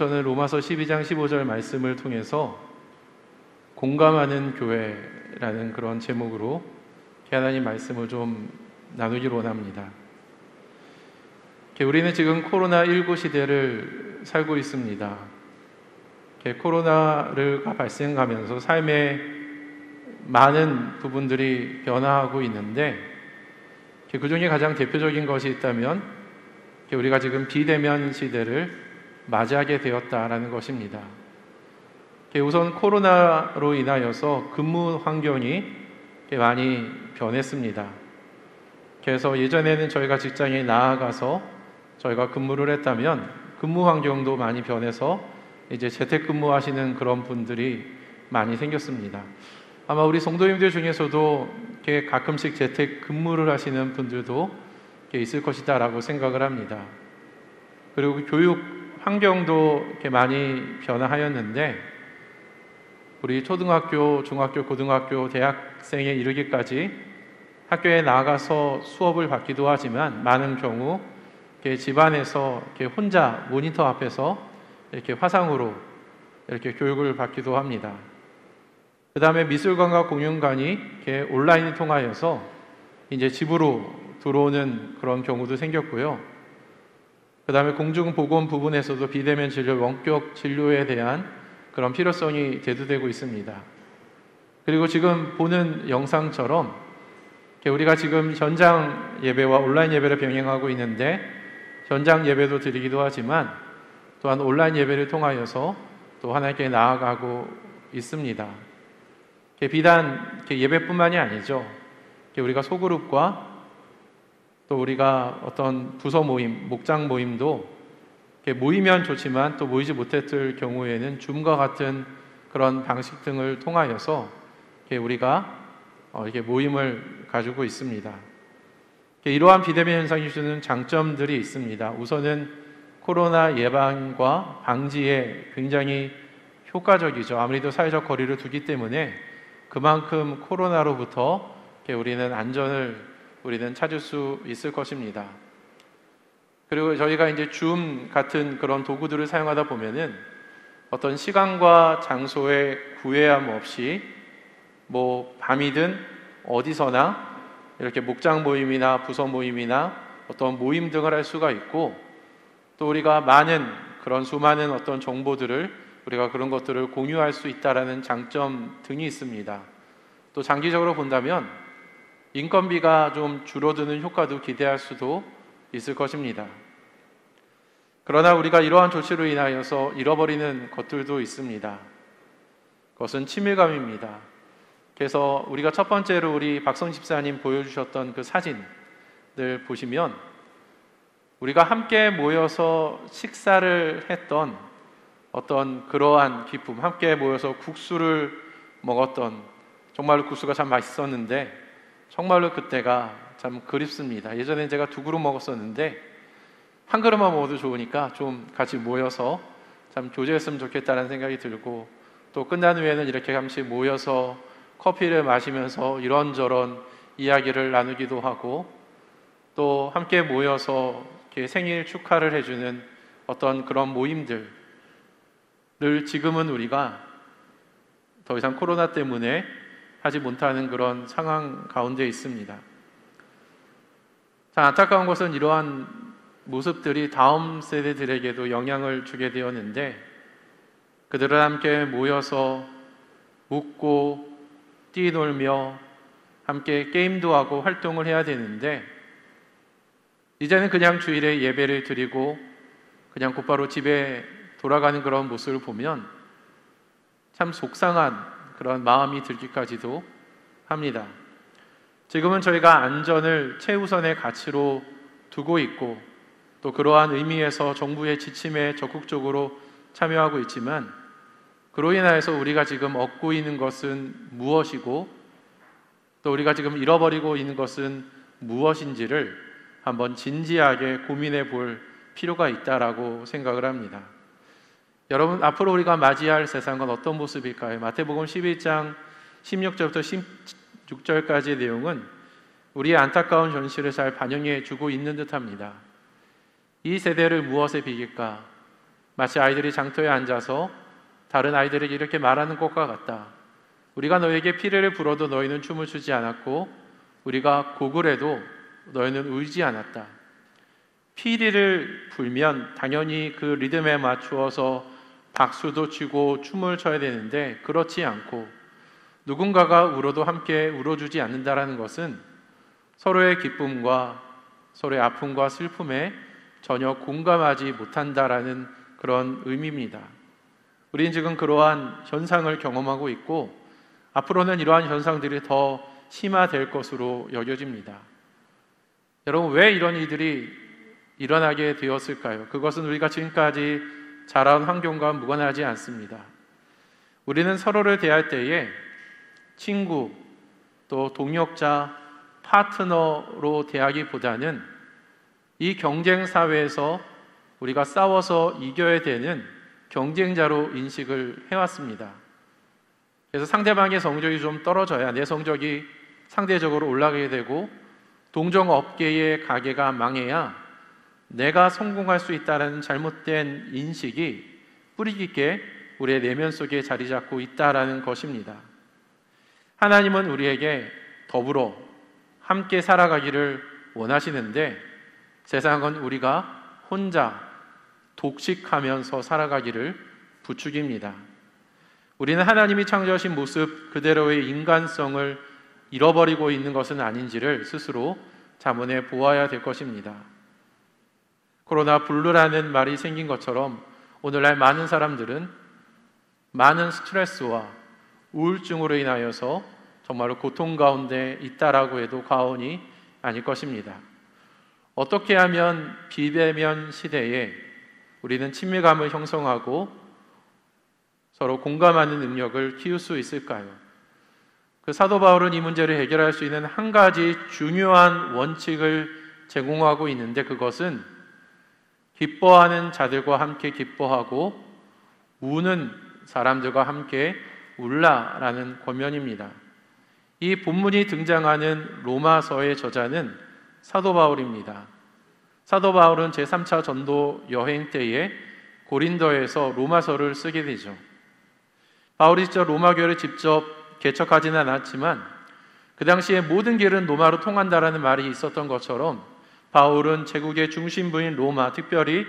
저는 로마서 12장 15절 말씀을 통해서 공감하는 교회라는 그런 제목으로 하나님 말씀을 좀 나누기를 원합니다. 우리는 지금 코로나19 시대를 살고 있습니다. 코로나가 발생하면서 삶의 많은 부분들이 변화하고 있는데 그 중에 가장 대표적인 것이 있다면 우리가 지금 비대면 시대를 맞이하게 되었다라는 것입니다. 우선 코로나로 인하여서 근무 환경이 많이 변했습니다. 그래서 예전에는 저희가 직장에 나아가서 저희가 근무를 했다면 근무 환경도 많이 변해서 이제 재택근무하시는 그런 분들이 많이 생겼습니다. 아마 우리 성도님들 중에서도 가끔씩 재택근무를 하시는 분들도 있을 것이다 라고 생각을 합니다. 그리고 교육 환경도 많이 변화하였는데 우리 초등학교, 중학교, 고등학교, 대학생에 이르기까지 학교에 나가서 수업을 받기도 하지만 많은 경우 집안에서 혼자 모니터 앞에서 이렇게 화상으로 이렇게 교육을 받기도 합니다. 그 다음에 미술관과 공연관이 온라인을 통하여서 이제 집으로 들어오는 그런 경우도 생겼고요. 그 다음에 공중보건 부분에서도 비대면 진료, 원격 진료에 대한 그런 필요성이 대두되고 있습니다. 그리고 지금 보는 영상처럼 우리가 지금 현장 예배와 온라인 예배를 병행하고 있는데 현장 예배도 드리기도 하지만 또한 온라인 예배를 통하여서 또 하나님께 나아가고 있습니다. 비단 예배뿐만이 아니죠. 우리가 소그룹과 또 우리가 어떤 부서 모임, 목장 모임도 모이면 좋지만 또 모이지 못했을 경우에는 줌과 같은 그런 방식 등을 통하여서 우리가 이렇게 모임을 가지고 있습니다. 이러한 비대면 현상이 주는 장점들이 있습니다. 우선은 코로나 예방과 방지에 굉장히 효과적이죠. 아무래도 사회적 거리를 두기 때문에 그만큼 코로나로부터 우리는 안전을 찾을 수 있을 것입니다. 그리고 저희가 이제 줌 같은 그런 도구들을 사용하다 보면은 어떤 시간과 장소의 구애함 없이 밤이든 어디서나 이렇게 목장 모임이나 부서 모임이나 어떤 모임 등을 할 수가 있고 또 우리가 수많은 어떤 정보들을 우리가 그런 것들을 공유할 수 있다라는 장점 등이 있습니다. 또 장기적으로 본다면 인건비가 좀 줄어드는 효과도 기대할 수도 있을 것입니다. 그러나 우리가 이러한 조치로 인하여서 잃어버리는 것들도 있습니다. 그것은 친밀감입니다. 그래서 우리가 첫 번째로 우리 박성 집사님 보여주셨던 그 사진들 보시면 우리가 함께 모여서 식사를 했던 어떤 그러한 기쁨, 함께 모여서 국수를 먹었던, 정말로 국수가 참 맛있었는데 정말로 그때가 참 그립습니다. 예전에 제가 2그릇 먹었었는데 한 그릇만 먹어도 좋으니까 좀 같이 모여서 참 교제했으면 좋겠다는 생각이 들고 또 끝난 후에는 이렇게 같이 모여서 커피를 마시면서 이런저런 이야기를 나누기도 하고 또 함께 모여서 이렇게 생일 축하를 해주는 어떤 그런 모임들을 지금은 우리가 더 이상 코로나 때문에 하지 못하는 그런 상황 가운데 있습니다. 참 안타까운 것은 이러한 모습들이 다음 세대들에게도 영향을 주게 되었는데 그들은 함께 모여서 웃고 뛰놀며 함께 게임도 하고 활동을 해야 되는데 이제는 그냥 주일에 예배를 드리고 그냥 곧바로 집에 돌아가는 그런 모습을 보면 참 속상한 그런 마음이 들기까지도 합니다. 지금은 저희가 안전을 최우선의 가치로 두고 있고 또 그러한 의미에서 정부의 지침에 적극적으로 참여하고 있지만 그로 인하여서 우리가 지금 얻고 있는 것은 무엇이고 또 우리가 지금 잃어버리고 있는 것은 무엇인지를 한번 진지하게 고민해 볼 필요가 있다라고 생각을 합니다. 여러분, 앞으로 우리가 맞이할 세상은 어떤 모습일까요? 마태복음 11장 16절부터 16절까지의 내용은 우리의 안타까운 현실을 잘 반영해 주고 있는 듯합니다. 이 세대를 무엇에 비길까? 마치 아이들이 장터에 앉아서 다른 아이들에게 이렇게 말하는 것과 같다. 우리가 너에게 피리를 불어도 너희는 춤을 추지 않았고 우리가 곡을 해도 너희는 울지 않았다. 피리를 불면 당연히 그 리듬에 맞추어서 박수도 치고 춤을 춰야 되는데 그렇지 않고 누군가가 울어도 함께 울어주지 않는다라는 것은 서로의 기쁨과 서로의 아픔과 슬픔에 전혀 공감하지 못한다라는 그런 의미입니다. 우리는 지금 그러한 현상을 경험하고 있고 앞으로는 이러한 현상들이 더 심화될 것으로 여겨집니다. 여러분, 왜 이런 일들이 일어나게 되었을까요? 그것은 우리가 지금까지 자라온 환경과 무관하지 않습니다. 우리는 서로를 대할 때에 친구, 또 동역자, 파트너로 대하기보다는 이 경쟁 사회에서 우리가 싸워서 이겨야 되는 경쟁자로 인식을 해왔습니다. 그래서 상대방의 성적이 좀 떨어져야 내 성적이 상대적으로 올라가게 되고 동종업계의 가게가 망해야 내가 성공할 수 있다는 잘못된 인식이 뿌리 깊게 우리의 내면 속에 자리 잡고 있다는 것입니다. 하나님은 우리에게 더불어 함께 살아가기를 원하시는데 세상은 우리가 혼자 독식하면서 살아가기를 부추깁니다. 우리는 하나님이 창조하신 모습 그대로의 인간성을 잃어버리고 있는 것은 아닌지를 스스로 자문해 보아야 될 것입니다. 코로나 블루라는 말이 생긴 것처럼 오늘날 많은 사람들은 많은 스트레스와 우울증으로 인하여서 정말로 고통 가운데 있다라고 해도 과언이 아닐 것입니다. 어떻게 하면 비대면 시대에 우리는 친밀감을 형성하고 서로 공감하는 능력을 키울 수 있을까요? 그 사도 바울은 이 문제를 해결할 수 있는 한 가지 중요한 원칙을 제공하고 있는데 그것은 기뻐하는 자들과 함께 기뻐하고 우는 사람들과 함께 울라라는 권면입니다. 이 본문이 등장하는 로마서의 저자는 사도 바울입니다. 사도 바울은 제3차 전도 여행 때에 고린도에서 로마서를 쓰게 되죠. 바울이 직접 로마 교회를 직접 개척하지는 않았지만 그 당시에 모든 길은 로마로 통한다라는 말이 있었던 것처럼 바울은 제국의 중심부인 로마, 특별히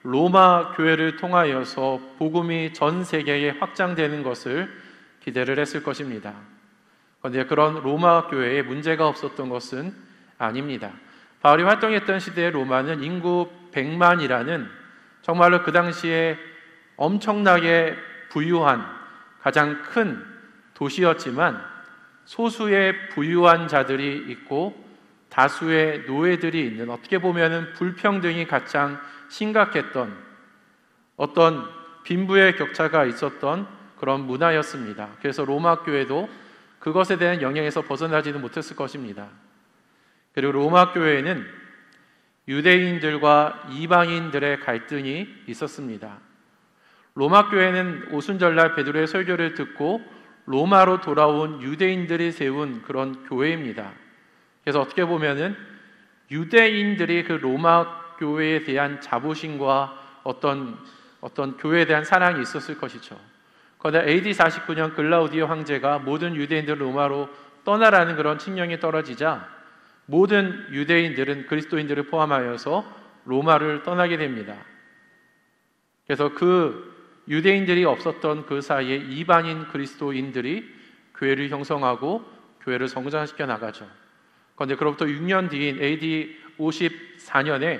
로마 교회를 통하여서 복음이 전 세계에 확장되는 것을 기대를 했을 것입니다. 그런데 그런 로마 교회에 문제가 없었던 것은 아닙니다. 바울이 활동했던 시대의 로마는 인구 100만이라는 정말로 그 당시에 엄청나게 부유한 가장 큰 도시였지만 소수의 부유한 자들이 있고 다수의 노예들이 있는, 어떻게 보면 불평등이 가장 심각했던 어떤 빈부의 격차가 있었던 그런 문화였습니다. 그래서 로마 교회도 그것에 대한 영향에서 벗어나지는 못했을 것입니다. 그리고 로마 교회에는 유대인들과 이방인들의 갈등이 있었습니다. 로마 교회는 오순절날 베드로의 설교를 듣고 로마로 돌아온 유대인들이 세운 그런 교회입니다. 그래서 어떻게 보면은 유대인들이 그 로마 교회에 대한 자부심과 어떤 교회에 대한 사랑이 있었을 것이죠. 그런데 AD 49년 글라우디오 황제가 모든 유대인들을 로마로 떠나라는 그런 칙령이 떨어지자 모든 유대인들은 그리스도인들을 포함하여서 로마를 떠나게 됩니다. 그래서 그 유대인들이 없었던 그 사이에 이방인 그리스도인들이 교회를 형성하고 교회를 성장시켜 나가죠. 그런데 그로부터 6년 뒤인 AD 54년에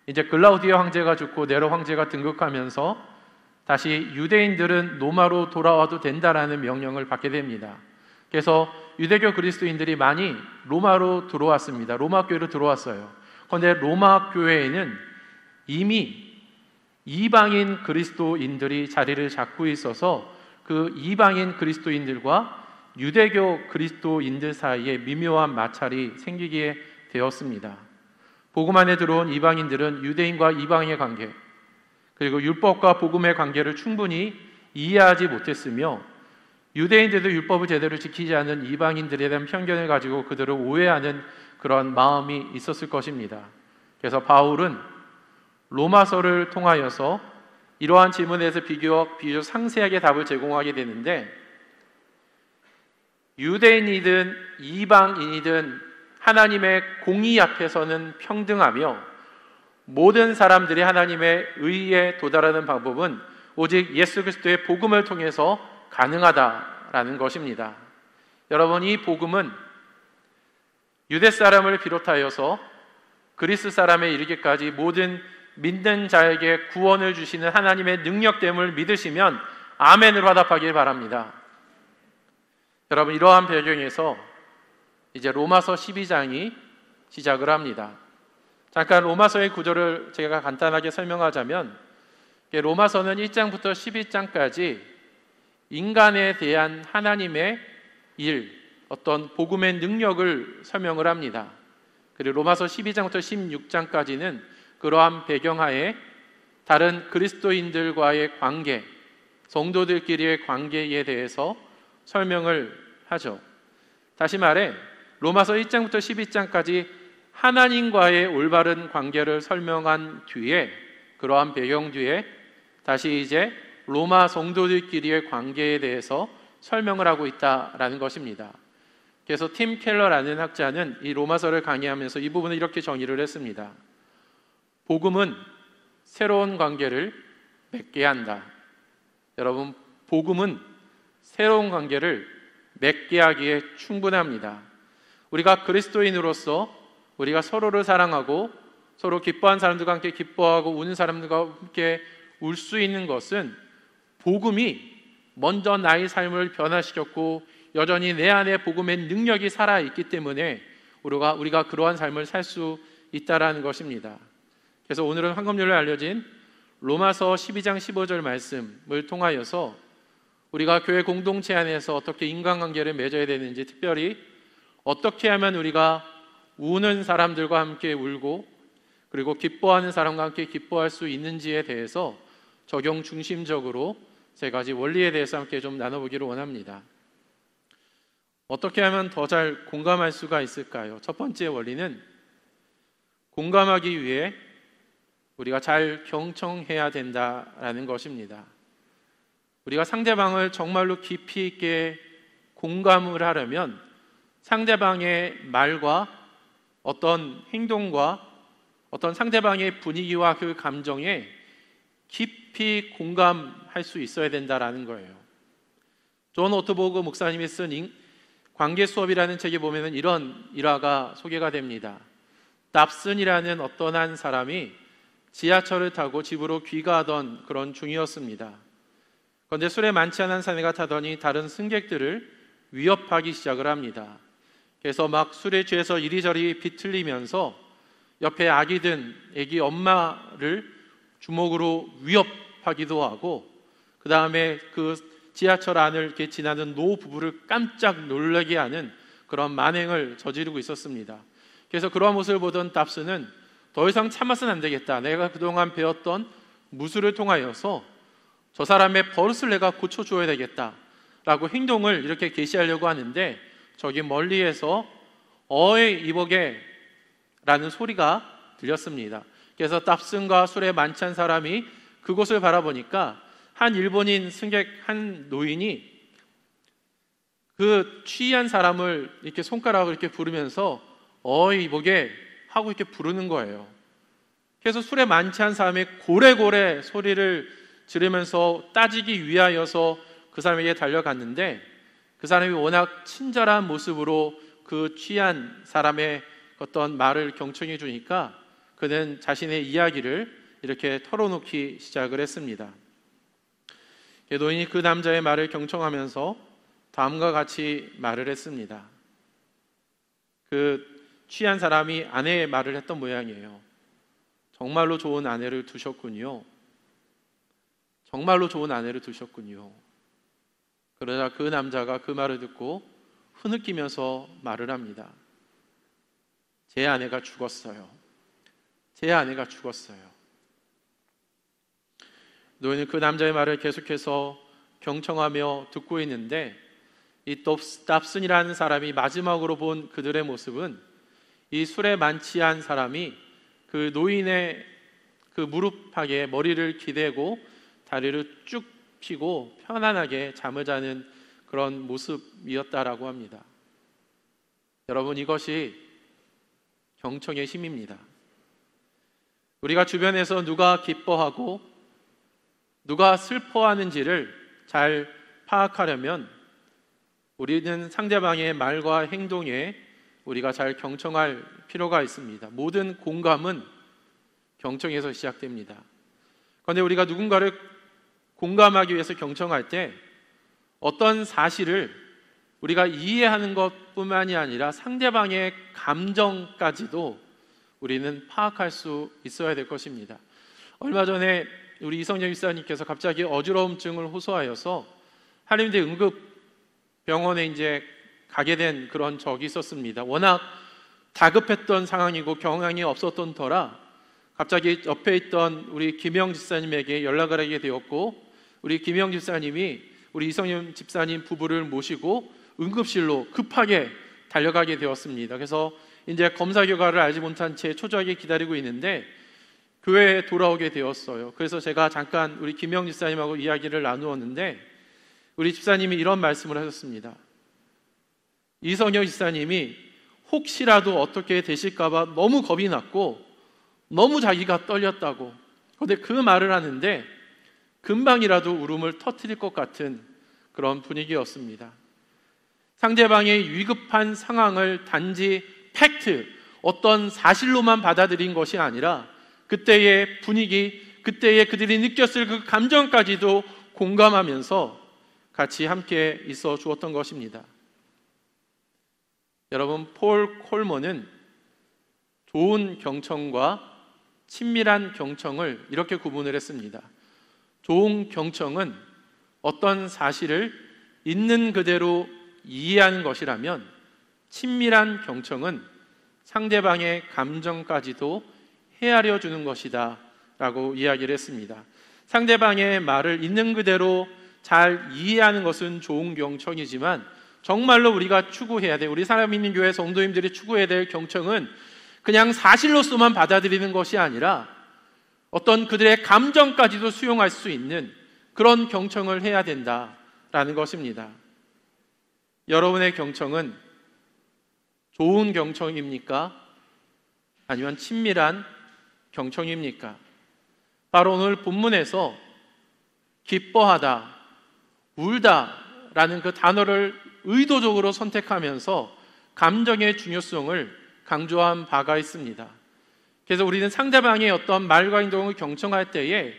이제 글라우디오 황제가 죽고 네로 황제가 등극하면서 다시 유대인들은 로마로 돌아와도 된다라는 명령을 받게 됩니다. 그래서 유대교 그리스도인들이 많이 로마로 들어왔습니다. 로마 교회로 들어왔어요. 그런데 로마 교회에는 이미 이방인 그리스도인들이 자리를 잡고 있어서 그 이방인 그리스도인들과 유대교 그리스도인들 사이에 미묘한 마찰이 생기게 되었습니다. 복음 안에 들어온 이방인들은 유대인과 이방인의 관계, 그리고 율법과 복음의 관계를 충분히 이해하지 못했으며 유대인들도 율법을 제대로 지키지 않는 이방인들에 대한 편견을 가지고 그들을 오해하는 그런 마음이 있었을 것입니다. 그래서 바울은 로마서를 통하여서 이러한 질문에 대해서 비교적 상세하게 답을 제공하게 되는데, 유대인이든 이방인이든 하나님의 공의 앞에서는 평등하며 모든 사람들이 하나님의 의에 도달하는 방법은 오직 예수 그리스도의 복음을 통해서 가능하다라는 것입니다. 여러분, 이 복음은 유대 사람을 비롯하여서 그리스 사람에 이르기까지 모든 믿는 자에게 구원을 주시는 하나님의 능력됨을 믿으시면 아멘으로 화답하길 바랍니다. 여러분, 이러한 배경에서 이제 로마서 12장이 시작을 합니다. 잠깐 로마서의 구조를 제가 간단하게 설명하자면, 로마서는 1장부터 12장까지 인간에 대한 하나님의 일, 어떤 복음의 능력을 설명을 합니다. 그리고 로마서 12장부터 16장까지는 그러한 배경하에 다른 그리스도인들과의 관계, 성도들끼리의 관계에 대해서 설명을 하죠. 다시 말해 로마서 1장부터 12장까지 하나님과의 올바른 관계를 설명한 뒤에, 그러한 배경 뒤에 다시 이제 로마 성도들끼리의 관계에 대해서 설명을 하고 있다라는 것입니다. 그래서 팀 켈러라는 학자는 이 로마서를 강의하면서 이 부분을 이렇게 정의를 했습니다. 복음은 새로운 관계를 맺게 한다. 여러분, 복음은 새로운 관계를 맺게 하기에 충분합니다. 우리가 그리스도인으로서 우리가 서로를 사랑하고 서로 기뻐하는 사람들과 함께 기뻐하고 우는 사람들과 함께 울 수 있는 것은 복음이 먼저 나의 삶을 변화시켰고 여전히 내 안에 복음의 능력이 살아있기 때문에 우리가 그러한 삶을 살 수 있다라는 것입니다. 그래서 오늘은 황금률로 알려진 로마서 12장 15절 말씀을 통하여서 우리가 교회 공동체 안에서 어떻게 인간관계를 맺어야 되는지, 특별히 어떻게 하면 우리가 우는 사람들과 함께 울고 그리고 기뻐하는 사람과 함께 기뻐할 수 있는지에 대해서 적용 중심적으로 세 가지 원리에 대해서 함께 좀 나눠보기를 원합니다. 어떻게 하면 더 잘 공감할 수가 있을까요? 첫 번째 원리는 공감하기 위해 우리가 잘 경청해야 된다라는 것입니다. 우리가 상대방을 정말로 깊이 있게 공감을 하려면 상대방의 말과 어떤 행동과 어떤 상대방의 분위기와 그 감정에 깊이 공감할 수 있어야 된다라는 거예요. 존 오토보그 목사님이 쓴 관계 수업이라는 책에 보면은 이런 일화가 소개가 됩니다. 답슨이라는 어떤 한 사람이 지하철을 타고 집으로 귀가하던 그런 중이었습니다. 그런데 술에 만취한 한 사내가 타더니 다른 승객들을 위협하기 시작을 합니다. 그래서 막 술에 취해서 이리저리 비틀리면서 옆에 아기 든 아기 엄마를 주먹으로 위협하기도 하고, 그 다음에 그 지하철 안을 이렇게 지나는 노 부부를 깜짝 놀라게 하는 그런 만행을 저지르고 있었습니다. 그래서 그러한 모습을 보던 답스는 더 이상 참아서는 안 되겠다. 내가 그동안 배웠던 무술을 통하여서 저 사람의 버릇을 내가 고쳐줘야 되겠다 라고 행동을 이렇게 개시하려고 하는데, 저기 멀리에서 어이 이보게 라는 소리가 들렸습니다. 그래서 답슨과 술에 만찬 사람이 그곳을 바라보니까 한 일본인 승객 한 노인이 그 취한 사람을 이렇게 손가락을 이렇게 부르면서 어이 이보게 하고 이렇게 부르는 거예요. 그래서 술에 만취한 사람이 고래고래 소리를 지르면서 따지기 위하여서 그 사람에게 달려갔는데, 그 사람이 워낙 친절한 모습으로 그 취한 사람의 어떤 말을 경청해 주니까 그는 자신의 이야기를 이렇게 털어놓기 시작을 했습니다. 노인이 그 남자의 말을 경청하면서 다음과 같이 말을 했습니다. 그 취한 사람이 아내의 말을 했던 모양이에요. 정말로 좋은 아내를 두셨군요. 정말로 좋은 아내를 두셨군요. 그러자 그 남자가 그 말을 듣고 흐느끼면서 말을 합니다. 제 아내가 죽었어요. 제 아내가 죽었어요. 노인은 그 남자의 말을 계속해서 경청하며 듣고 있는데, 이 답슨이라는 사람이 마지막으로 본 그들의 모습은 이 술에 만취한 사람이 그 노인의 그 무릎팍에 머리를 기대고 다리를 쭉 펴고 편안하게 잠을 자는 그런 모습이었다라고 합니다. 여러분, 이것이 경청의 힘입니다. 우리가 주변에서 누가 기뻐하고 누가 슬퍼하는지를 잘 파악하려면 우리는 상대방의 말과 행동에 우리가 잘 경청할 필요가 있습니다. 모든 공감은 경청에서 시작됩니다. 그런데 우리가 누군가를 공감하기 위해서 경청할 때 어떤 사실을 우리가 이해하는 것뿐만이 아니라 상대방의 감정까지도 우리는 파악할 수 있어야 될 것입니다. 얼마 전에 우리 이성영 집사님께서 갑자기 어지러움증을 호소하여서 한림대 응급병원에 이제 가게 된 그런 적이 있었습니다. 워낙 다급했던 상황이고 경황이 없었던 터라 갑자기 옆에 있던 우리 김영 집사님에게 연락을 하게 되었고, 우리 김영 집사님이 우리 이성윤 집사님 부부를 모시고 응급실로 급하게 달려가게 되었습니다. 그래서 이제 검사 결과를 알지 못한 채 초조하게 기다리고 있는데 교회에 돌아오게 되었어요. 그래서 제가 잠깐 우리 김영 집사님하고 이야기를 나누었는데 우리 집사님이 이런 말씀을 하셨습니다. 이성영 집사님이 혹시라도 어떻게 되실까봐 너무 겁이 났고 너무 자기가 떨렸다고. 그런데 그 말을 하는데 금방이라도 울음을 터뜨릴 것 같은 그런 분위기였습니다. 상대방의 위급한 상황을 단지 팩트, 어떤 사실로만 받아들인 것이 아니라 그때의 분위기, 그때의 그들이 느꼈을 그 감정까지도 공감하면서 같이 함께 있어 주었던 것입니다. 여러분, 폴 콜먼은 좋은 경청과 친밀한 경청을 이렇게 구분을 했습니다. 좋은 경청은 어떤 사실을 있는 그대로 이해하는 것이라면, 친밀한 경청은 상대방의 감정까지도 헤아려 주는 것이다 라고 이야기를 했습니다. 상대방의 말을 있는 그대로 잘 이해하는 것은 좋은 경청이지만 정말로 우리가 추구해야 돼, 우리 사람 있는 교회 성도님들이 추구해야 될 경청은 그냥 사실로서만 받아들이는 것이 아니라 어떤 그들의 감정까지도 수용할 수 있는 그런 경청을 해야 된다라는 것입니다. 여러분의 경청은 좋은 경청입니까? 아니면 친밀한 경청입니까? 바로 오늘 본문에서 기뻐하다, 울다 라는 그 단어를 의도적으로 선택하면서 감정의 중요성을 강조한 바가 있습니다. 그래서 우리는 상대방의 어떤 말과 행동을 경청할 때에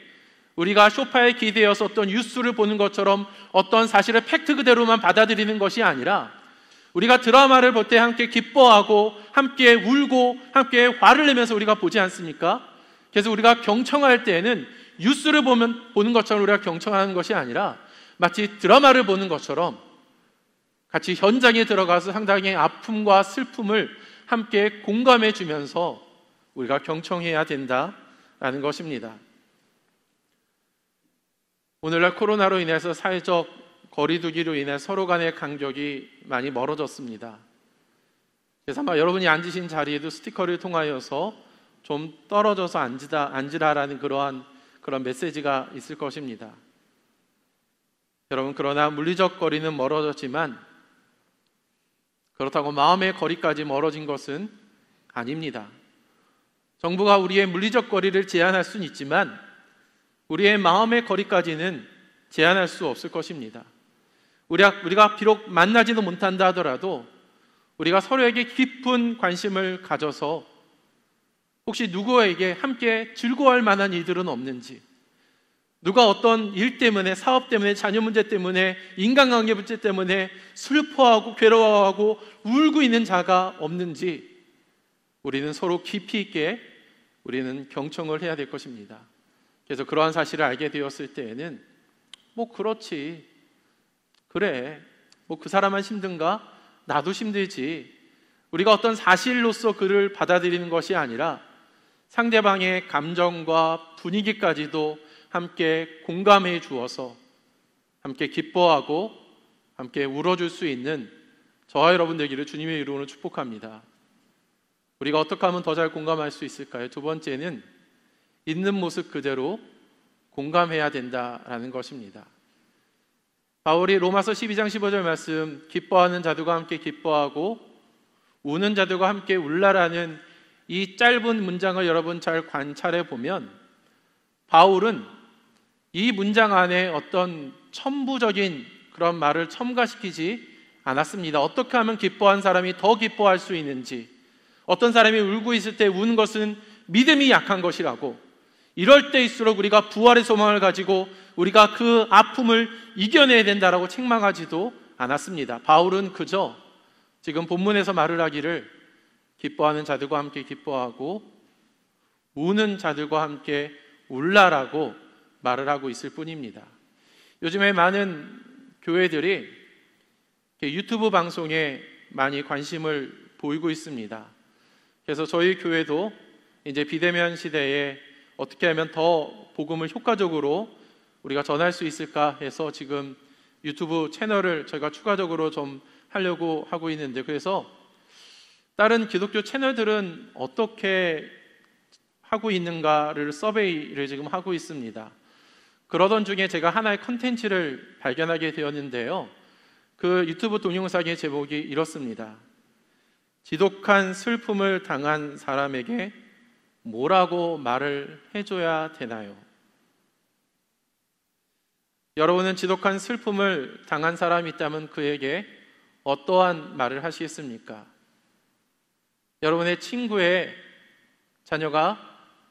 우리가 소파에 기대어서 어떤 뉴스를 보는 것처럼 어떤 사실을 팩트 그대로만 받아들이는 것이 아니라 우리가 드라마를 볼 때 함께 기뻐하고 함께 울고 함께 화를 내면서 우리가 보지 않습니까? 그래서 우리가 경청할 때에는 뉴스를 보는 것처럼 우리가 경청하는 것이 아니라 마치 드라마를 보는 것처럼 같이 현장에 들어가서 상당히 아픔과 슬픔을 함께 공감해 주면서 우리가 경청해야 된다라는 것입니다. 오늘날 코로나로 인해서 사회적 거리두기로 인해 서로 간의 간격이 많이 멀어졌습니다. 그래서 아마 여러분이 앉으신 자리에도 스티커를 통하여서 좀 떨어져서 앉으라라는 그런 메시지가 있을 것입니다. 여러분, 그러나 물리적 거리는 멀어졌지만 그렇다고 마음의 거리까지 멀어진 것은 아닙니다. 정부가 우리의 물리적 거리를 제한할 수는 있지만 우리의 마음의 거리까지는 제한할 수 없을 것입니다. 우리가 비록 만나지도 못한다 하더라도 우리가 서로에게 깊은 관심을 가져서 혹시 누구에게 함께 즐거워할 만한 일들은 없는지, 누가 어떤 일 때문에, 사업 때문에, 자녀 문제 때문에, 인간관계 문제 때문에 슬퍼하고 괴로워하고 울고 있는 자가 없는지 우리는 서로 깊이 있게 우리는 경청을 해야 될 것입니다. 그래서 그러한 사실을 알게 되었을 때에는 그렇지, 그래, 그 사람만 힘든가? 나도 힘들지. 우리가 어떤 사실로서 그를 받아들이는 것이 아니라 상대방의 감정과 분위기까지도 함께 공감해 주어서 함께 기뻐하고 함께 울어줄 수 있는 저와 여러분 되기를 주님의 이름으로 축복합니다. 우리가 어떻게 하면 더 잘 공감할 수 있을까요? 두 번째는 있는 모습 그대로 공감해야 된다라는 것입니다. 바울이 로마서 12장 15절 말씀, 기뻐하는 자들과 함께 기뻐하고 우는 자들과 함께 울라라는 이 짧은 문장을 여러분 잘 관찰해 보면 바울은 이 문장 안에 어떤 첨부적인 그런 말을 첨가시키지 않았습니다. 어떻게 하면 기뻐한 사람이 더 기뻐할 수 있는지, 어떤 사람이 울고 있을 때 우는 것은 믿음이 약한 것이라고, 이럴 때일수록 우리가 부활의 소망을 가지고 우리가 그 아픔을 이겨내야 된다라고 책망하지도 않았습니다. 바울은 그저 지금 본문에서 말을 하기를 기뻐하는 자들과 함께 기뻐하고 우는 자들과 함께 울라라고 말을 하고 있을 뿐입니다. 요즘에 많은 교회들이 유튜브 방송에 많이 관심을 보이고 있습니다. 그래서 저희 교회도 이제 비대면 시대에 어떻게 하면 더 복음을 효과적으로 우리가 전할 수 있을까 해서 지금 유튜브 채널을 저희가 추가적으로 좀 하려고 하고 있는데, 그래서 다른 기독교 채널들은 어떻게 하고 있는가를 서베이를 지금 하고 있습니다. 그러던 중에 제가 하나의 컨텐츠를 발견하게 되었는데요, 그 유튜브 동영상의 제목이 이렇습니다. 지독한 슬픔을 당한 사람에게 뭐라고 말을 해줘야 되나요? 여러분은 지독한 슬픔을 당한 사람이 있다면 그에게 어떠한 말을 하시겠습니까? 여러분의 친구의 자녀가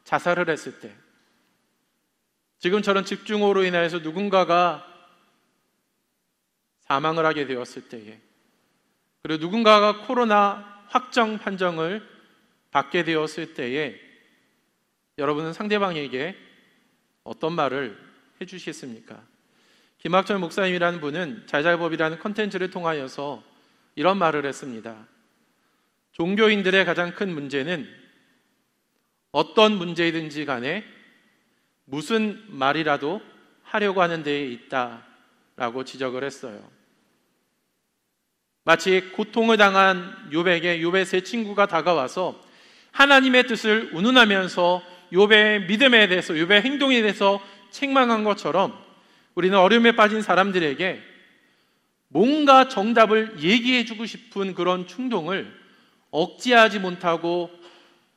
자살을 했을 때, 지금처럼 집중호우로 인하여서 누군가가 사망을 하게 되었을 때에, 그리고 누군가가 코로나 확정 판정을 받게 되었을 때에 여러분은 상대방에게 어떤 말을 해주시겠습니까? 김학철 목사님이라는 분은 잘잘법이라는 컨텐츠를 통하여서 이런 말을 했습니다. 종교인들의 가장 큰 문제는 어떤 문제이든지 간에 무슨 말이라도 하려고 하는 데에 있다라고 지적을 했어요. 마치 고통을 당한 욥에게 세 친구가 다가와서 하나님의 뜻을 운운하면서 욥의 믿음에 대해서, 욥의 행동에 대해서 책망한 것처럼 우리는 어려움에 빠진 사람들에게 뭔가 정답을 얘기해주고 싶은 그런 충동을 억제하지 못하고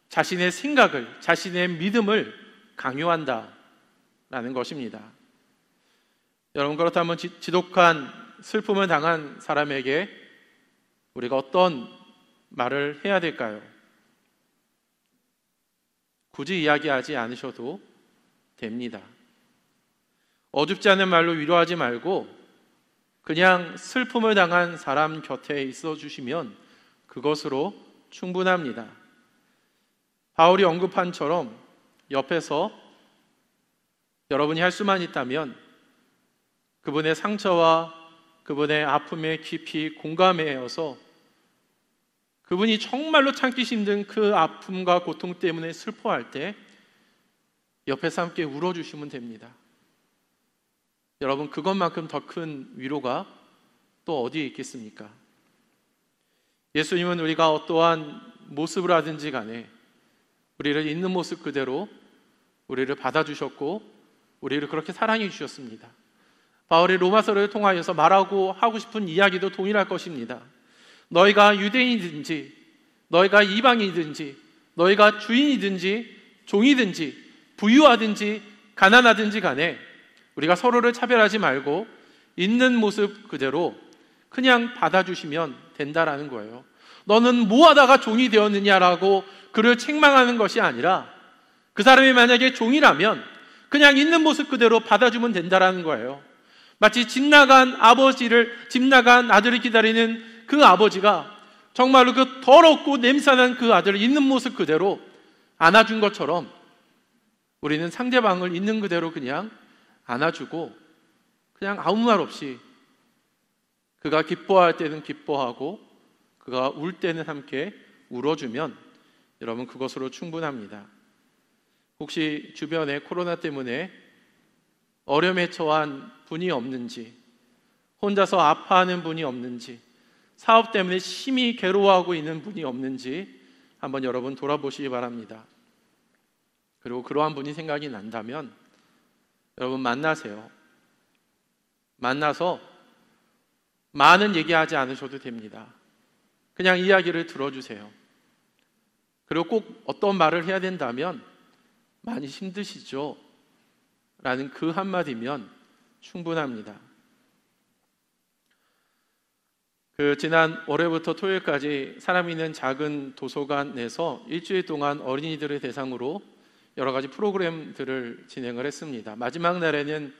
자신의 생각을, 자신의 믿음을 강요한다라는 것입니다. 여러분, 그렇다면 지독한 슬픔을 당한 사람에게 우리가 어떤 말을 해야 될까요? 굳이 이야기하지 않으셔도 됩니다. 어줍지 않은 말로 위로하지 말고 그냥 슬픔을 당한 사람 곁에 있어 주시면 그것으로 충분합니다. 바울이 언급한처럼 옆에서 여러분이 할 수만 있다면 그분의 상처와 그분의 아픔에 깊이 공감해서 그분이 정말로 참기 힘든 그 아픔과 고통 때문에 슬퍼할 때 옆에서 함께 울어주시면 됩니다. 여러분, 그것만큼 더 큰 위로가 또 어디에 있겠습니까? 예수님은 우리가 어떠한 모습을 하든지 간에 우리를 있는 모습 그대로 우리를 받아주셨고 우리를 그렇게 사랑해 주셨습니다. 바울이 로마서를 통하여서 말하고 하고 싶은 이야기도 동일할 것입니다. 너희가 유대인이든지 너희가 이방인이든지 너희가 주인이든지 종이든지 부유하든지 가난하든지 간에 우리가 서로를 차별하지 말고 있는 모습 그대로 그냥 받아주시면 된다라는 거예요. 너는 뭐 하다가 종이 되었느냐라고 그를 책망하는 것이 아니라 그 사람이 만약에 종이라면 그냥 있는 모습 그대로 받아주면 된다라는 거예요. 마치 집 나간 아들을 기다리는 그 아버지가 정말로 그 더럽고 냄새난 그 아들을 있는 모습 그대로 안아준 것처럼 우리는 상대방을 있는 그대로 그냥 안아주고 그냥 아무 말 없이 그가 기뻐할 때는 기뻐하고 그가 울 때는 함께 울어주면 여러분 그것으로 충분합니다. 혹시 주변에 코로나 때문에 어려움에 처한 분이 없는지, 혼자서 아파하는 분이 없는지, 사업 때문에 심히 괴로워하고 있는 분이 없는지 한번 여러분 돌아보시기 바랍니다. 그리고 그러한 분이 생각이 난다면 여러분 만나세요. 만나서 많은 얘기하지 않으셔도 됩니다. 그냥 이야기를 들어주세요. 그리고 꼭 어떤 말을 해야 된다면 많이 힘드시죠? 라는 그 한마디면 충분합니다. 지난 월요일부터 토요일까지 사람 있는 작은 도서관에서 일주일 동안 어린이들을 대상으로 여러 가지 프로그램들을 진행을 했습니다. 마지막 날에는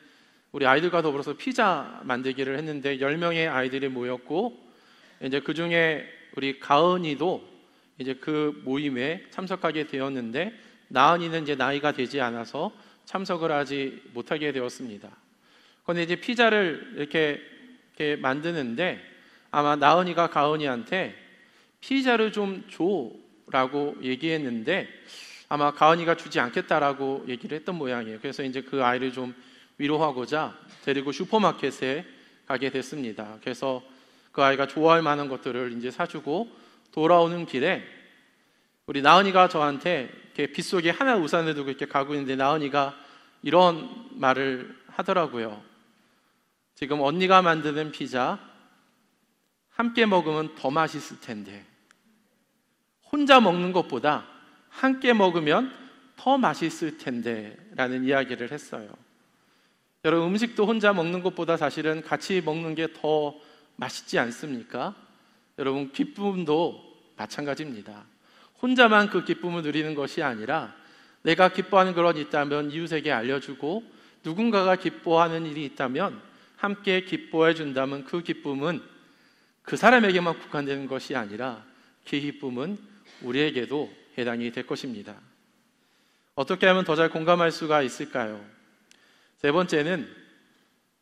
우리 아이들과 더불어서 피자 만들기를 했는데 10명의 아이들이 모였고, 이제 그 중에 우리 가은이도 이제 그 모임에 참석하게 되었는데, 나은이는 이제 나이가 되지 않아서 참석을 하지 못하게 되었습니다. 그런데 이제 피자를 이렇게 만드는데 아마 나은이가 가은이한테 피자를 좀 줘라고 얘기했는데 아마 가은이가 주지 않겠다라고 얘기를 했던 모양이에요. 그래서 이제 그 아이를 좀 위로하고자 데리고 슈퍼마켓에 가게 됐습니다. 그래서 그 아이가 좋아할 만한 것들을 이제 사주고 돌아오는 길에 우리 나은이가 저한테 이렇게 빗속에 하나 우산을 두고 이렇게 가고 있는데 나은이가 이런 말을 하더라고요. 지금 언니가 만드는 피자 함께 먹으면 더 맛있을 텐데, 혼자 먹는 것보다 함께 먹으면 더 맛있을 텐데 라는 이야기를 했어요. 여러분, 음식도 혼자 먹는 것보다 사실은 같이 먹는 게 더 맛있지 않습니까? 여러분, 기쁨도 마찬가지입니다. 혼자만 그 기쁨을 누리는 것이 아니라 내가 기뻐하는 그런 일이 있다면 이웃에게 알려주고, 누군가가 기뻐하는 일이 있다면 함께 기뻐해 준다면 그 기쁨은 그 사람에게만 국한되는 것이 아니라 그 기쁨은 우리에게도 해당이 될 것입니다. 어떻게 하면 더 잘 공감할 수가 있을까요? 세 번째는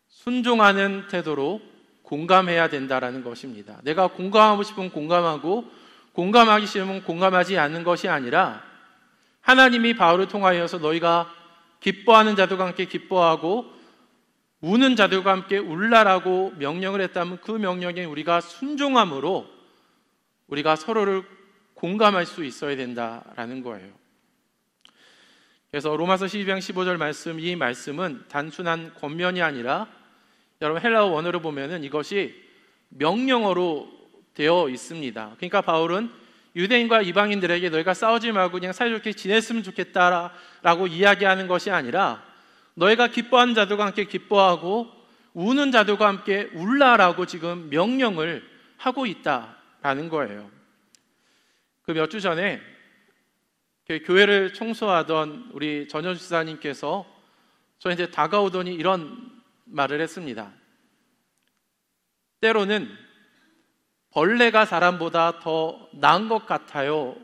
순종하는 태도로 공감해야 된다라는 것입니다. 내가 공감하고 싶으면 공감하고, 공감하기 싫으면 공감하지 않는 것이 아니라, 하나님이 바울을 통하여서 너희가 기뻐하는 자들과 함께 기뻐하고 우는 자들과 함께 울라라고 명령을 했다면 그 명령에 우리가 순종함으로 우리가 서로를 공감할 수 있어야 된다라는 거예요. 그래서 로마서 12장 15절 말씀, 이 말씀은 단순한 권면이 아니라 여러분 헬라어 원어로 보면은 이것이 명령어로 되어 있습니다. 그러니까 바울은 유대인과 이방인들에게 너희가 싸우지 말고 그냥 사이좋게 지냈으면 좋겠다라고 이야기하는 것이 아니라 너희가 기뻐하는 자들과 함께 기뻐하고 우는 자들과 함께 울라라고 지금 명령을 하고 있다라는 거예요. 그 몇 주 전에 교회를 청소하던 우리 전현 집사님께서 저한테 다가오더니 이런 말을 했습니다. 때로는 벌레가 사람보다 더 나은 것 같아요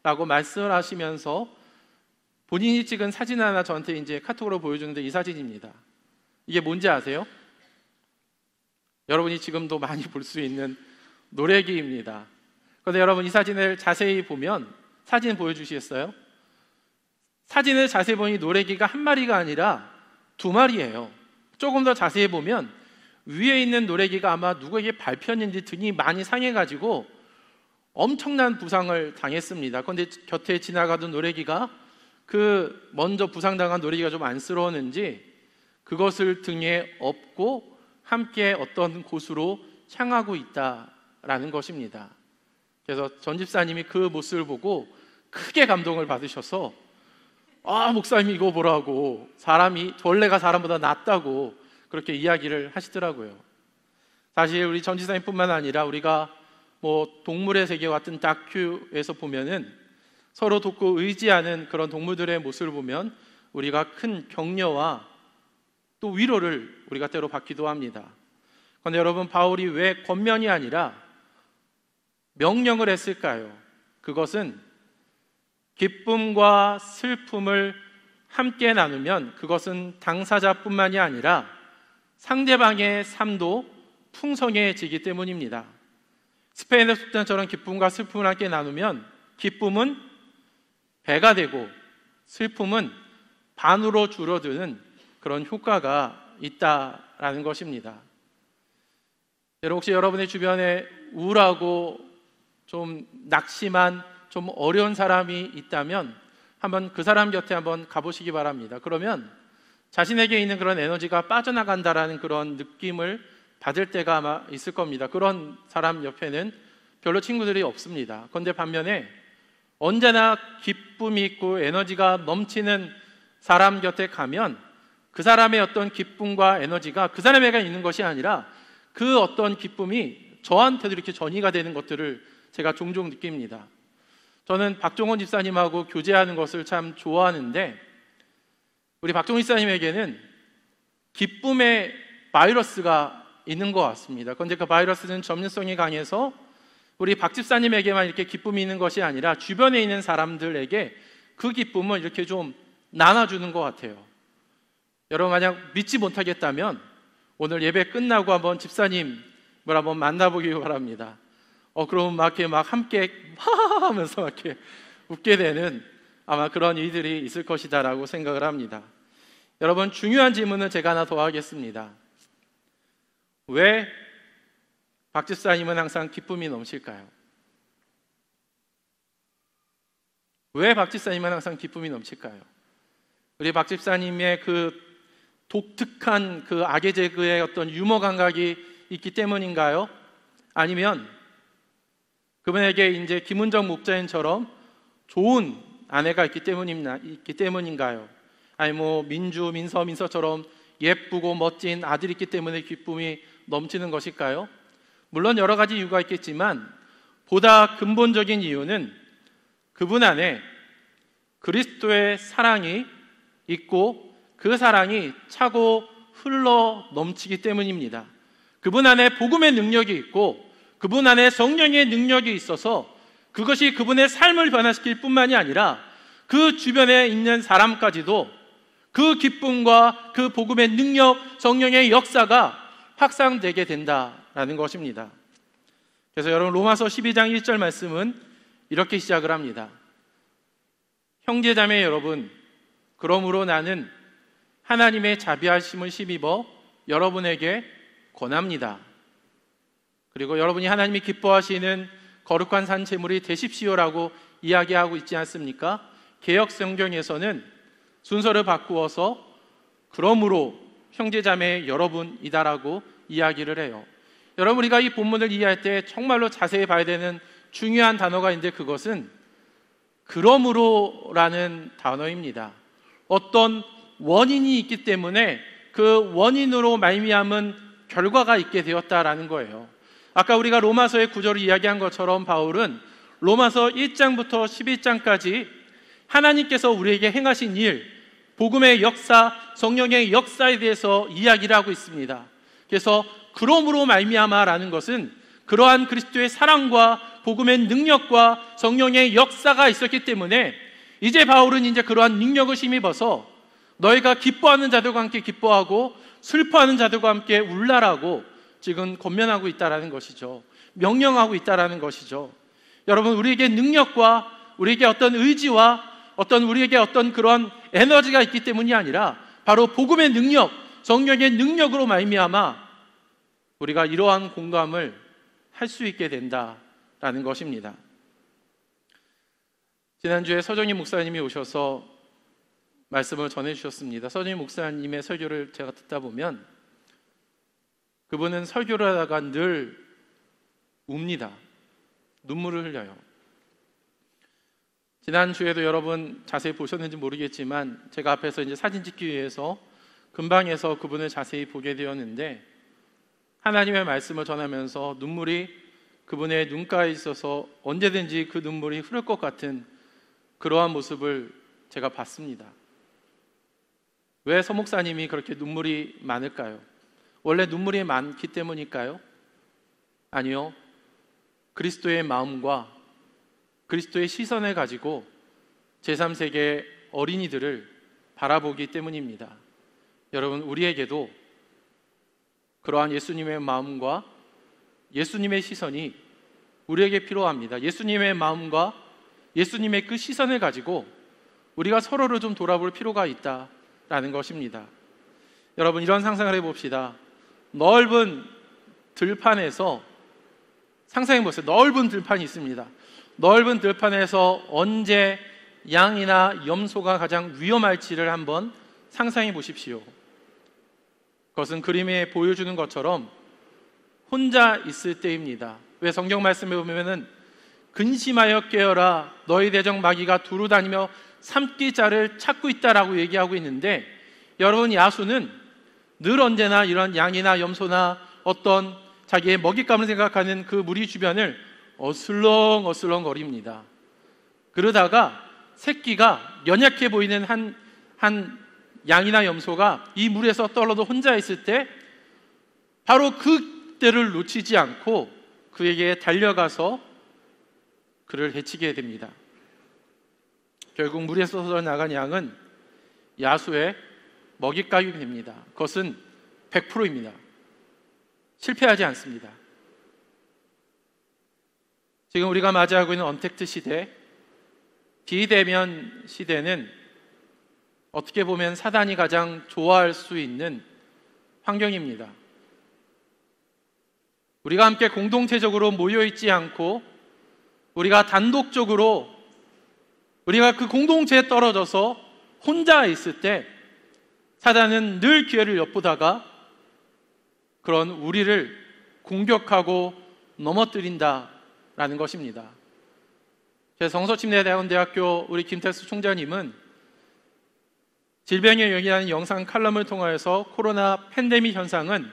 라고 말씀을 하시면서 본인이 찍은 사진 하나 저한테 이제 카톡으로 보여주는데 이 사진입니다. 이게 뭔지 아세요? 여러분이 지금도 많이 볼 수 있는 노래기입니다. 그런데 여러분 이 사진을 자세히 보면, 사진 보여주시겠어요? 사진을 자세히 보니 노래기가 한 마리가 아니라 두 마리예요. 조금 더 자세히 보면 위에 있는 노래기가 아마 누구에게 밟혔는지 등이 많이 상해가지고 엄청난 부상을 당했습니다. 그런데 곁에 지나가던 노래기가 그 먼저 부상당한 노래기가 좀 안쓰러웠는지 그것을 등에 업고 함께 어떤 곳으로 향하고 있다라는 것입니다. 그래서 전 집사님이 그 모습을 보고 크게 감동을 받으셔서 목사님 이거 보라고, 벌레가 사람보다 낫다고 그렇게 이야기를 하시더라고요. 사실 우리 전 집사님뿐만 아니라 우리가 동물의 세계 같은 다큐에서 보면은 서로 돕고 의지하는 그런 동물들의 모습을 보면 우리가 큰 격려와 또 위로를 우리가 때로 받기도 합니다. 그런데 여러분, 바울이 왜 권면이 아니라 명령을 했을까요? 그것은 기쁨과 슬픔을 함께 나누면 그것은 당사자뿐만이 아니라 상대방의 삶도 풍성해지기 때문입니다. 스페인의 속담처럼 기쁨과 슬픔을 함께 나누면 기쁨은 배가 되고 슬픔은 반으로 줄어드는 그런 효과가 있다라는 것입니다. 여러분, 혹시 여러분의 주변에 우울하고 좀 낙심한, 좀 어려운 사람이 있다면 한번 그 사람 곁에 한번 가보시기 바랍니다. 그러면 자신에게 있는 그런 에너지가 빠져나간다라는 그런 느낌을 받을 때가 아마 있을 겁니다. 그런 사람 옆에는 별로 친구들이 없습니다. 그런데 반면에 언제나 기쁨이 있고 에너지가 넘치는 사람 곁에 가면 그 사람의 어떤 기쁨과 에너지가 그 사람에게 있는 것이 아니라 그 어떤 기쁨이 저한테도 이렇게 전이가 되는 것들을 제가 종종 느낍니다. 저는 박종원 집사님하고 교제하는 것을 참 좋아하는데 우리 박종원 집사님에게는 기쁨의 바이러스가 있는 것 같습니다. 그런데 그 바이러스는 전문성이 강해서 우리 박 집사님에게만 이렇게 기쁨이 있는 것이 아니라 주변에 있는 사람들에게 그 기쁨을 이렇게 좀 나눠주는 것 같아요. 여러분 만약 믿지 못하겠다면 오늘 예배 끝나고 한번 집사님을 한번 만나보기 바랍니다. 그러면 막 이렇게 막 함께 하면서 막 이렇게 웃게 되는 아마 그런 일들이 있을 것이다라고 생각을 합니다. 여러분 중요한 질문을 제가 하나 더 하겠습니다. 왜 박 집사님은 항상 기쁨이 넘칠까요? 왜 박 집사님은 항상 기쁨이 넘칠까요? 우리 박 집사님의 그 독특한 그 악의 개그의 어떤 유머 감각이 있기 때문인가요? 아니면 그분에게 이제 김은정 목사님처럼 좋은 아내가 있기 때문인가요? 아니 뭐 민서처럼 예쁘고 멋진 아들이 있기 때문에 기쁨이 넘치는 것일까요? 물론 여러 가지 이유가 있겠지만 보다 근본적인 이유는 그분 안에 그리스도의 사랑이 있고 그 사랑이 차고 흘러 넘치기 때문입니다. 그분 안에 복음의 능력이 있고 그분 안에 성령의 능력이 있어서 그것이 그분의 삶을 변화시킬 뿐만이 아니라 그 주변에 있는 사람까지도 그 기쁨과 그 복음의 능력, 성령의 역사가 확산되게 된다라는 것입니다. 그래서 여러분 로마서 12장 1절 말씀은 이렇게 시작을 합니다. 형제자매 여러분, 그러므로 나는 하나님의 자비하심을 힘입어 여러분에게 권합니다. 그리고 여러분이 하나님이 기뻐하시는 거룩한 산 제물이 되십시오라고 이야기하고 있지 않습니까? 개역 성경에서는 순서를 바꾸어서 그러므로 형제자매 여러분이다라고 이야기를 해요. 여러분 우리가 이 본문을 이해할 때 정말로 자세히 봐야 되는 중요한 단어가 있는데 그것은 그러므로라는 단어입니다. 어떤 원인이 있기 때문에 그 원인으로 말미암은 결과가 있게 되었다라는 거예요. 아까 우리가 로마서의 구절을 이야기한 것처럼 바울은 로마서 1장부터 11장까지 하나님께서 우리에게 행하신 일, 복음의 역사, 성령의 역사에 대해서 이야기를 하고 있습니다. 그래서 그러므로 말미암아라는 것은 그러한 그리스도의 사랑과 복음의 능력과 성령의 역사가 있었기 때문에 이제 바울은 이제 그러한 능력을 힘입어서 너희가 기뻐하는 자들과 함께 기뻐하고 슬퍼하는 자들과 함께 울라라고 지금 권면하고 있다라는 것이죠. 명령하고 있다라는 것이죠. 여러분 우리에게 능력과 우리에게 어떤 의지와 우리에게 어떤 그런 에너지가 있기 때문이 아니라 바로 복음의 능력, 성령의 능력으로 말미암아 우리가 이러한 공감을 할 수 있게 된다라는 것입니다. 지난주에 서정희 목사님이 오셔서 말씀을 전해주셨습니다. 서정희 목사님의 설교를 제가 듣다 보면 그분은 설교를 하다가 늘 웁니다. 눈물을 흘려요. 지난주에도 여러분 자세히 보셨는지 모르겠지만 제가 앞에서 이제 사진 찍기 위해서 근방에서 그분을 자세히 보게 되었는데 하나님의 말씀을 전하면서 눈물이 그분의 눈가에 있어서 언제든지 그 눈물이 흐를 것 같은 그러한 모습을 제가 봤습니다. 왜 서 목사님이 그렇게 눈물이 많을까요? 원래 눈물이 많기 때문일까요? 아니요. 그리스도의 마음과 그리스도의 시선을 가지고 제3세계 어린이들을 바라보기 때문입니다. 여러분 우리에게도 그러한 예수님의 마음과 예수님의 시선이 우리에게 필요합니다. 예수님의 마음과 예수님의 그 시선을 가지고 우리가 서로를 좀 돌아볼 필요가 있다라는 것입니다. 여러분 이런 상상을 해봅시다. 넓은 들판에서 상상해보세요. 넓은 들판이 있습니다. 넓은 들판에서 언제 양이나 염소가 가장 위험할지를 한번 상상해 보십시오. 그것은 그림에 보여주는 것처럼 혼자 있을 때입니다. 왜 성경 말씀에 보면은 근심하여 깨어라 너희 대적 마귀가 두루 다니며 삼킬 자를 찾고 있다라고 얘기하고 있는데, 여러분, 야수는 늘 언제나 이런 양이나 염소나 어떤 자기의 먹잇감을 생각하는 그 무리 주변을 어슬렁어슬렁 거립니다. 그러다가 새끼가 연약해 보이는 한 양이나 염소가 이 물에서 떨어져 혼자 있을 때 바로 그때를 놓치지 않고 그에게 달려가서 그를 해치게 됩니다. 결국 물에서 나간 양은 야수의 먹잇감이 됩니다. 그것은 100%입니다. 실패하지 않습니다. 지금 우리가 맞이하고 있는 언택트 시대, 비대면 시대는 어떻게 보면 사단이 가장 좋아할 수 있는 환경입니다. 우리가 함께 공동체적으로 모여있지 않고 우리가 단독적으로 우리가 그 공동체에 떨어져서 혼자 있을 때 사단은 늘 기회를 엿보다가 그런 우리를 공격하고 넘어뜨린다라는 것입니다. 성서침례대학원대학교 우리 김태수 총장님은 질병의 영이라는 영상 칼럼을 통하여서 코로나 팬데믹 현상은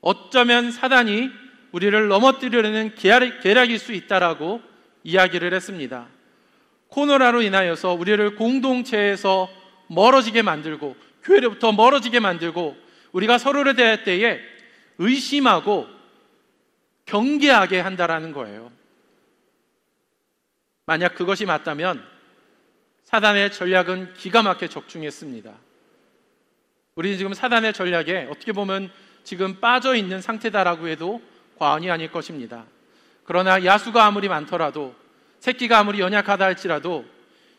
어쩌면 사단이 우리를 넘어뜨리려는 계략일 수 있다라고 이야기를 했습니다. 코로나로 인하여서 우리를 공동체에서 멀어지게 만들고 교회로부터 멀어지게 만들고 우리가 서로를 대할 때에 의심하고 경계하게 한다라는 거예요. 만약 그것이 맞다면 사단의 전략은 기가 막히게 적중했습니다. 우리는 지금 사단의 전략에 어떻게 보면 지금 빠져 있는 상태다라고 해도 과언이 아닐 것입니다. 그러나 야수가 아무리 많더라도, 새끼가 아무리 연약하다 할지라도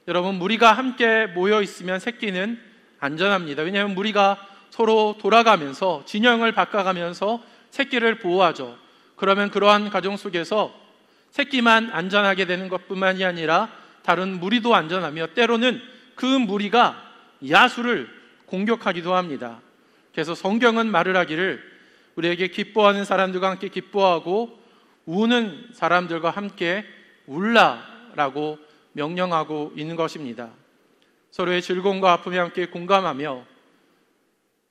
여러분, 무리가 함께 모여 있으면 새끼는 안전합니다. 왜냐하면 무리가 서로 돌아가면서 진영을 바꿔가면서 새끼를 보호하죠. 그러면 그러한 과정 속에서 새끼만 안전하게 되는 것뿐만이 아니라 다른 무리도 안전하며 때로는 그 무리가 야수를 공격하기도 합니다. 그래서 성경은 말을 하기를 우리에게 기뻐하는 사람들과 함께 기뻐하고 우는 사람들과 함께 울라라고 명령하고 있는 것입니다. 서로의 즐거움과 아픔에 함께 공감하며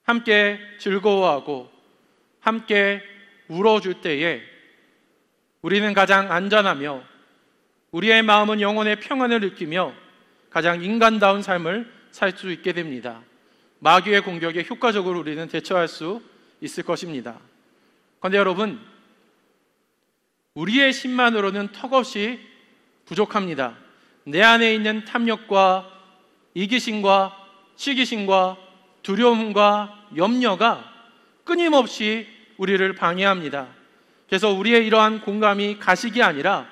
함께 즐거워하고 함께 울어줄 때에 우리는 가장 안전하며 우리의 마음은 영혼의 평안을 느끼며 가장 인간다운 삶을 살 수 있게 됩니다. 마귀의 공격에 효과적으로 우리는 대처할 수 있을 것입니다. 그런데 여러분, 우리의 힘만으로는 턱없이 부족합니다. 내 안에 있는 탐욕과 이기심과 시기심과 두려움과 염려가 끊임없이 우리를 방해합니다. 그래서 우리의 이러한 공감이 가식이 아니라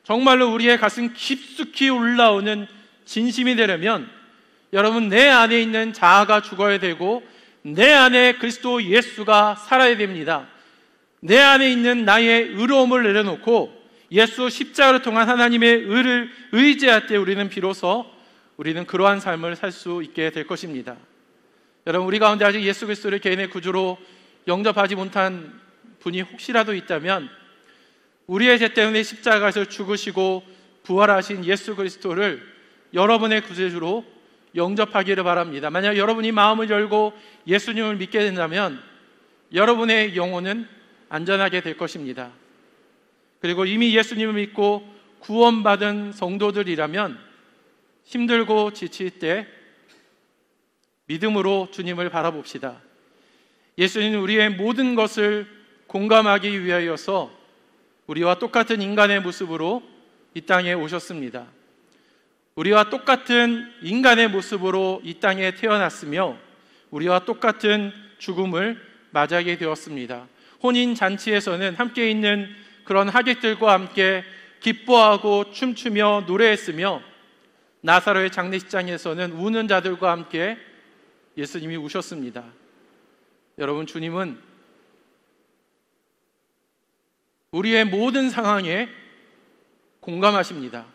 정말로 우리의 가슴 깊숙이 올라오는 진심이 되려면 여러분, 내 안에 있는 자아가 죽어야 되고 내 안에 그리스도 예수가 살아야 됩니다. 내 안에 있는 나의 의로움을 내려놓고 예수 십자가를 통한 하나님의 의를 의지할 때 우리는 비로소 우리는 그러한 삶을 살 수 있게 될 것입니다. 여러분, 우리 가운데 아직 예수 그리스도를 개인의 구주로 영접하지 못한 분이 혹시라도 있다면 우리의 죄 때문에 십자가에서 죽으시고 부활하신 예수 그리스도를 여러분의 구세주로 영접하기를 바랍니다. 만약 여러분이 마음을 열고 예수님을 믿게 된다면 여러분의 영혼은 안전하게 될 것입니다. 그리고 이미 예수님을 믿고 구원받은 성도들이라면 힘들고 지칠 때 믿음으로 주님을 바라봅시다. 예수님은 우리의 모든 것을 공감하기 위하여서 우리와 똑같은 인간의 모습으로 이 땅에 오셨습니다. 우리와 똑같은 인간의 모습으로 이 땅에 태어났으며 우리와 똑같은 죽음을 맞이하게 되었습니다. 혼인 잔치에서는 함께 있는 그런 하객들과 함께 기뻐하고 춤추며 노래했으며 나사로의 장례식장에서는 우는 자들과 함께 예수님이 우셨습니다. 여러분, 주님은 우리의 모든 상황에 공감하십니다.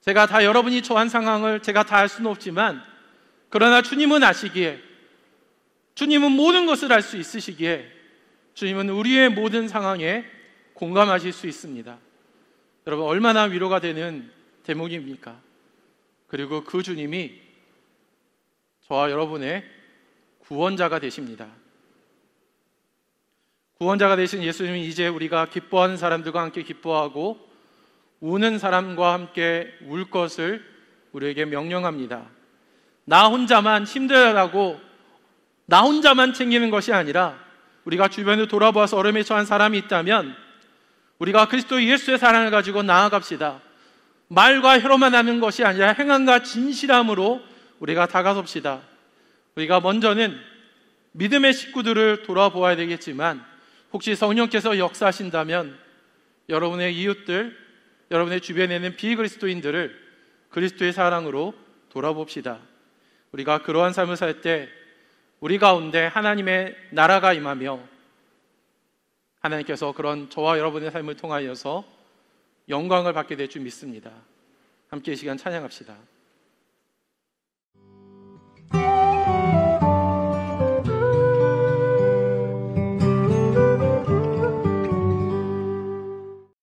제가 다 여러분이 처한 상황을 제가 다 알 수는 없지만 그러나 주님은 아시기에, 주님은 모든 것을 알 수 있으시기에 주님은 우리의 모든 상황에 공감하실 수 있습니다. 여러분, 얼마나 위로가 되는 대목입니까? 그리고 그 주님이 저와 여러분의 구원자가 되십니다. 구원자가 되신 예수님이 이제 우리가 기뻐하는 사람들과 함께 기뻐하고 우는 사람과 함께 울 것을 우리에게 명령합니다. 나 혼자만 힘들다고 나 혼자만 챙기는 것이 아니라 우리가 주변을 돌아보아서 어려움에 처한 사람이 있다면 우리가 그리스도 예수의 사랑을 가지고 나아갑시다. 말과 혀로만 하는 것이 아니라 행함과 진실함으로 우리가 다가섭시다. 우리가 먼저는 믿음의 식구들을 돌아보아야 되겠지만 혹시 성령께서 역사하신다면 여러분의 이웃들, 여러분의 주변에 있는 비그리스도인들을 그리스도의 사랑으로 돌아봅시다. 우리가 그러한 삶을 살 때 우리 가운데 하나님의 나라가 임하며 하나님께서 그런 저와 여러분의 삶을 통하여서 영광을 받게 될 줄 믿습니다. 함께 이 시간 찬양합시다.